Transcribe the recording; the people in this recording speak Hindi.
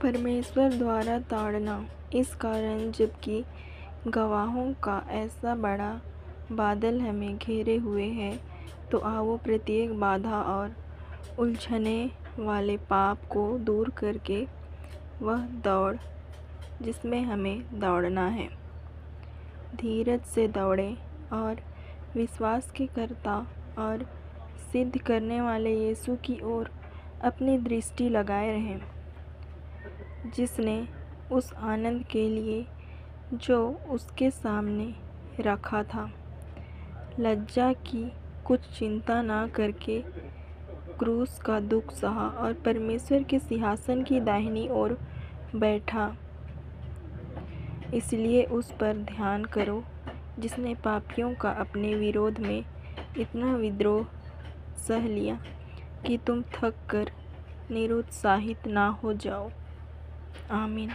परमेश्वर द्वारा ताड़ना। इस कारण जबकि गवाहों का ऐसा बड़ा बादल हमें घेरे हुए है, तो आओ प्रत्येक बाधा और उलझने वाले पाप को दूर करके वह दौड़ जिसमें हमें दौड़ना है, धीरज से दौड़ें और विश्वास के कर्ता और सिद्ध करने वाले यीशु की ओर अपनी दृष्टि लगाए रहें, जिसने उस आनंद के लिए जो उसके सामने रखा था, लज्जा की कुछ चिंता ना करके क्रूस का दुख सहा और परमेश्वर के सिंहासन की दाहिनी ओर बैठा। इसलिए उस पर ध्यान करो जिसने पापियों का अपने विरोध में इतना विद्रोह सह लिया कि तुम थक कर निरुत्साहित ना हो जाओ। आमीन।